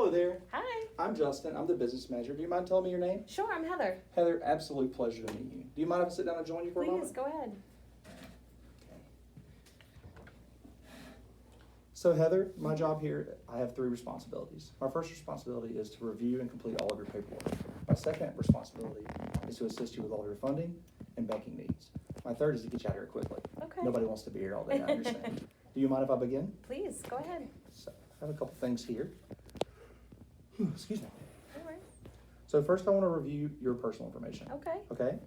Hello there. Hi. I'm Justin. I'm the business manager. Do you mind telling me your name? Sure, I'm Heather. Heather, absolute pleasure to meet you. Do you mind if I sit down and join you for a moment? Please, go ahead. So Heather, my job here, I have 3 responsibilities. My first responsibility is to review and complete all of your paperwork. My second responsibility is to assist you with all your funding and banking needs. My third is to get you out of here quickly. Okay. Nobody wants to be here all day, I understand. Do you mind if I begin? Please, go ahead. So, I have a couple things here. Excuse me. All right. So first I want to review your personal information. Okay. Okay?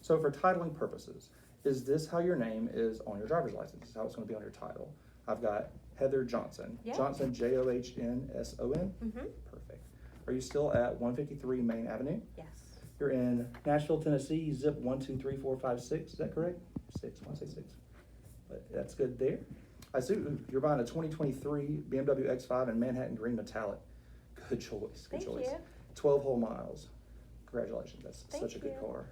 So for titling purposes, is this how your name is on your driver's license? Is how it's going to be on your title? I've got Heather Johnson. Yeah. Johnson, Johnsson. Mm-hmm. Perfect. Are you still at 153 Main Avenue? Yes. You're in Nashville, Tennessee, zip 123456. Is that correct? 6. I want to say 6. But that's good there. I see you're buying a 2023 BMW X5 in Manhattan Green Metallic. Good choice. Good Thank choice. you. 12 whole miles. Congratulations. That's Thank such a good you. car.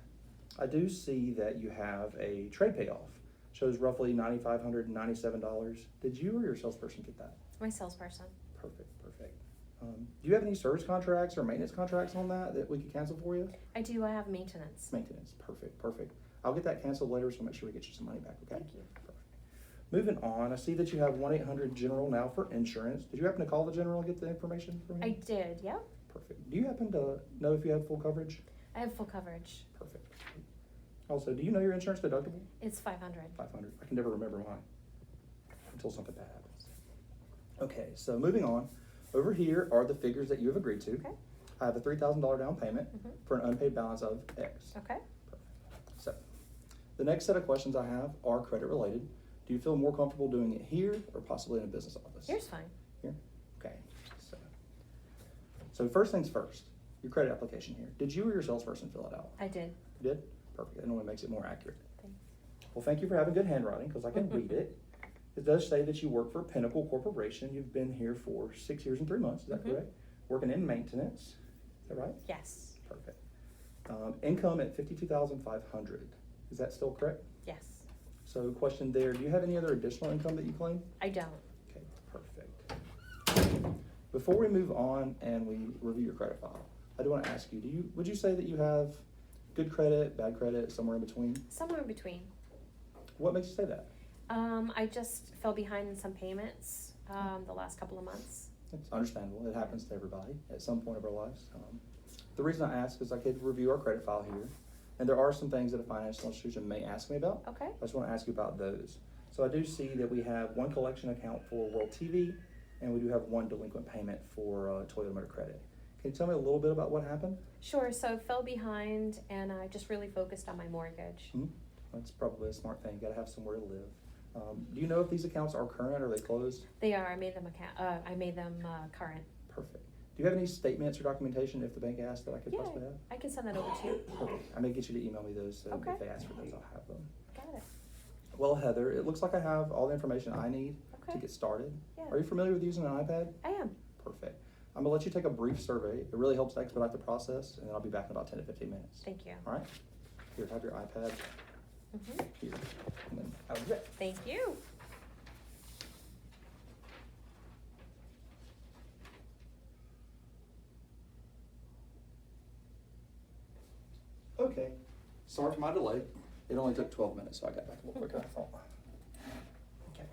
I do see that you have a trade payoff. Shows roughly $9,597. Did you or your salesperson get that? My salesperson. Perfect, perfect. Do you have any service contracts or maintenance contracts on that we could cancel for you? I do. I have maintenance. Maintenance, perfect, perfect. I'll get that canceled later, so make sure we get you some money back, okay? Thank you. Perfect. Moving on, I see that you have 1-800-GENERAL now for insurance. Did you happen to call the General and get the information from I him? did, yeah. Perfect. Do you happen to know if you have full coverage? I have full coverage. Perfect. Also, do you know your insurance deductible? It's 500. 500. I can never remember mine until something bad happens. Okay, so moving on. Over here are the figures that you have agreed to. Okay. I have a $3,000 down payment Mhm. for an unpaid balance of X. Okay. So, the next set of questions I have are credit related. Do you feel more comfortable doing it here or possibly in a business office? Here's fine. Here? Okay. So first things first, your credit application here. Did you or your salesperson fill it out? I did. You did? Perfect. That only makes it more accurate. Thanks. Well, thank you for having good handwriting because I can read it. It does say that you work for Pinnacle Corporation. You've been here for 6 years and 3 months. Is that Mhm. correct? Working in maintenance. Is that right? Yes. Perfect. Income at $52,500. Is that still correct? Yes. So question there, do you have any other additional income that you claim? I don't. Okay, perfect. Before we move on and we review your credit file, I do want to ask you, would you say that you have good credit, bad credit, somewhere in between? Somewhere in between. What makes you say that? I just fell behind in some payments the last couple of months. It's understandable. It happens to everybody at some point of our lives. The reason I ask is I could review our credit file here, and there are some things that a financial institution may ask me about. Okay. I just want to ask you about those. So I do see that we have one collection account for World TV, and we do have one delinquent payment for Toyota Motor Credit. Can you tell me a little bit about what happened? Sure. So I fell behind and I just really focused on my mortgage. That's probably a smart thing. You got to have somewhere to live. Do you know if these accounts are current or are they closed? They are. I made them current. Perfect. Do you have any statements or documentation if the bank asks that I could Yeah, possibly have? I can send that over to you. Perfect. I may get you to email me those, so Okay. if they ask for those, I'll have them. Got it. Well, Heather, it looks like I have all the information I need to Okay. get started. Yeah. Are you familiar with using an iPad? I am. Perfect. I'm gonna let you take a brief survey. It really helps expedite the process, and then I'll be back in about 10 to 15 minutes. Thank you. All right? Here, have your iPad Mhm. here, and then out of it. Thank you. Okay. Sorry for my delay. It only took 12 minutes, so I got back a little quicker than I thought. Okay.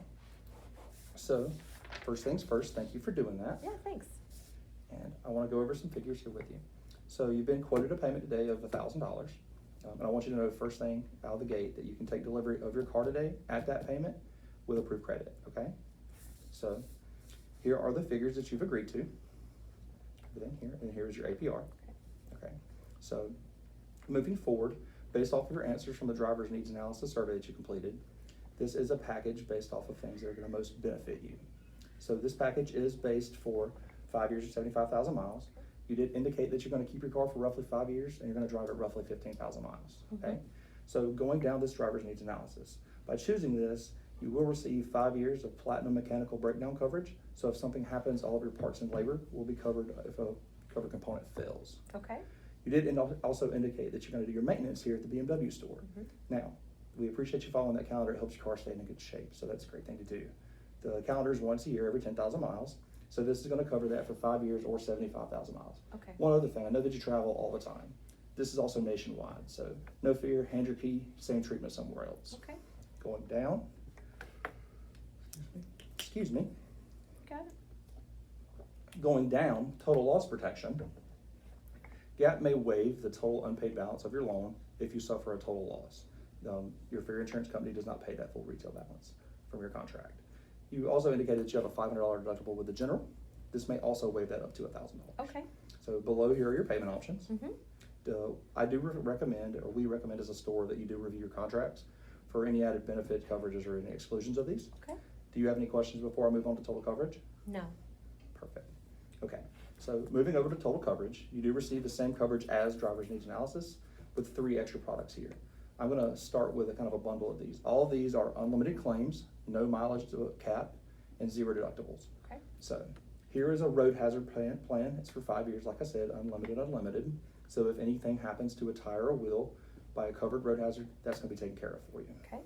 So, first things first, thank you for doing that. Yeah, thanks. And I want to go over some figures here with you. So you've been quoted a payment today of $1,000. And I want you to know first thing out of the gate that you can take delivery of your car today at that payment with approved credit, okay? So here are the figures that you've agreed to. Everything here, and here's your APR. Okay. So moving forward, based off of your answers from the driver's needs analysis survey that you completed, this is a package based off of things that are going to most benefit you. So this package is based for 5 years or 75,000 miles. You did indicate that you're going to keep your car for roughly 5 years and you're going to drive it roughly 15,000 miles, okay? So going down this driver's needs analysis, by choosing this, you will receive 5 years of platinum mechanical breakdown coverage. So if something happens, all of your parts and labor will be covered if a covered component fails. Okay. You did also indicate that you're going to do your maintenance here at the BMW store. Now, we appreciate you following that calendar. It helps your car stay in a good shape, so that's a great thing to do. The calendar is once a year, every 10,000 miles. So this is gonna cover that for 5 years or 75,000 miles. Okay. One other thing, I know that you travel all the time. This is also nationwide, so no fear, hand your key, same treatment somewhere else. Okay. Going down. Excuse me. Got it. Going down, total loss protection. GAP may waive the total unpaid balance of your loan if you suffer a total loss. Your fair insurance company does not pay that full retail balance from your contract. You also indicated that you have a $500 deductible with the general. This may also waive that up to $1,000. Okay. So below here are your payment options. Mm-hmm. I do recommend, or we recommend as a store, that you do review your contracts for any added benefit coverages or any exclusions of these. Okay. Do you have any questions before I move on to total coverage? No. Perfect. Okay, so moving over to total coverage, you do receive the same coverage as driver's needs analysis with 3 extra products here. I'm gonna start with a kind of a bundle of these. All of these are unlimited claims, no mileage to cap, and 0 deductibles. Okay. So here is a road hazard plan. It's for 5 years, like I said, unlimited. So if anything happens to a tire or wheel by a covered road hazard, that's gonna be taken care of for you. Okay.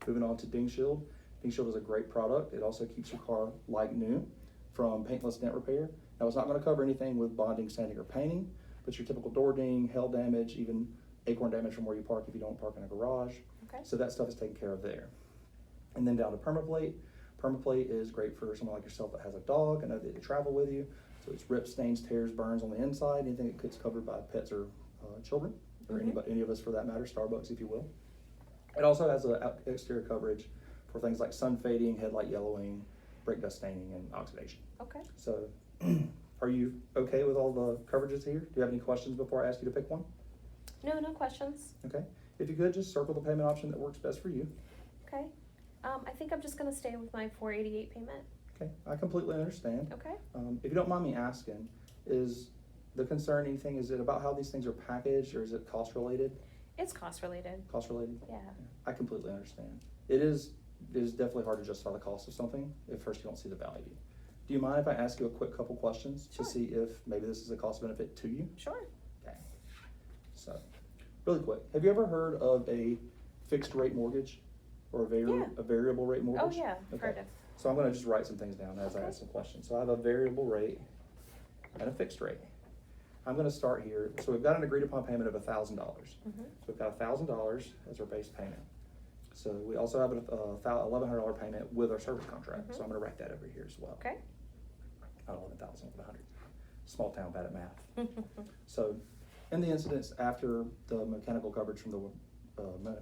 Moving on to Ding Shield. Ding Shield is a great product. It also keeps your car like new from paintless dent repair. Now, it's not going to cover anything with bonding, sanding, or painting, but your typical door ding, hail damage, even acorn damage from where you park if you don't park in a garage. Okay. So that stuff is taken care of there. And then down to Permaplate. Permaplate is great for someone like yourself that has a dog. I know that they travel with you. So it's rips, stains, tears, burns on the inside, anything that gets covered by pets or children, or any of us for that matter, Starbucks if you will. It also has an exterior coverage for things like sun fading, headlight yellowing, brake dust staining, and oxidation. Okay. So are you okay with all the coverages here? Do you have any questions before I ask you to pick one? No, no questions. Okay. If you could, just circle the payment option that works best for you. Okay. I think I'm just gonna stay with my $488 payment. Okay, I completely understand. Okay. If you don't mind me asking, is the concerning thing, is it about how these things are packaged, or is it cost related? It's cost related. Cost related? Yeah. I completely understand. It is definitely hard to justify the cost of something if first you don't see the value. Do you mind if I ask you a quick couple questions Sure. to see if maybe this is a cost benefit to you? Sure. Okay. So, really quick, have you ever heard of a fixed rate mortgage or a variable rate mortgage? Oh yeah, I've heard of. So I'm going to just write some things down as I Okay. ask some questions. So I have a variable rate and a fixed rate. I'm going to start here. So we've got an agreed upon payment of $1,000. Mm-hmm. So we've got $1,000 as our base payment. So we also have a $1,100 payment with our service contract. So I'm going to write that over here as well. Okay. Not 11,000, 100. Small town, bad at math. So in the incidents after the mechanical coverage from the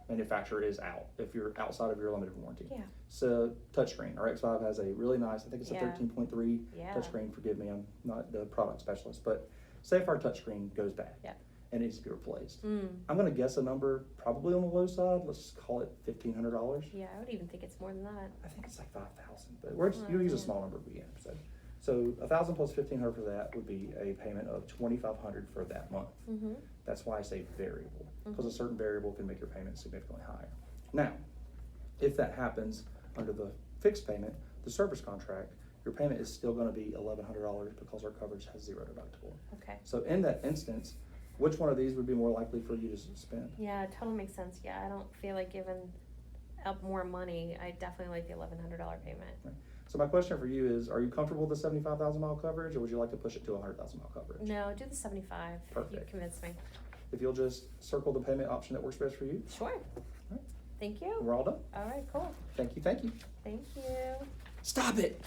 manufacturer is out, if you're outside of your limited warranty. Yeah. So touchscreen, our X5 has a really nice, I think it's a Yeah. 13.3 Yeah. touchscreen. Forgive me, I'm not the product specialist, but say if our touchscreen goes bad Yeah. and needs to be replaced. Mm. I'm gonna guess a number probably on the low side. Let's call it $1,500. Yeah, I would even think it's more than that. I think it's like 5,000, but we're just, Oh, you use a yeah. small number we have. So 1,000 plus 1,500 for that would be a payment of 2,500 for that month. Mm-hmm. That's why I say variable, because Mhm. a certain variable can make your payment significantly higher. Now, if that happens under the fixed payment, the service contract, your payment is still gonna be $1,100 because our coverage has 0 deductible. Okay. So in that instance, which one of these would be more likely for you to spend? Yeah, it totally makes sense. Yeah, I don't feel like giving up more money. I definitely like the $1,100 payment. So my question for you is, are you comfortable with the 75,000 mile coverage, or would you like to push it to 100,000 mile coverage? No, do the 75. You Perfect. convinced me. If you'll just circle the payment option that works best for you, Sure. right. Thank you. we're all done. All right, cool. Thank you, thank you. Thank you. Stop it!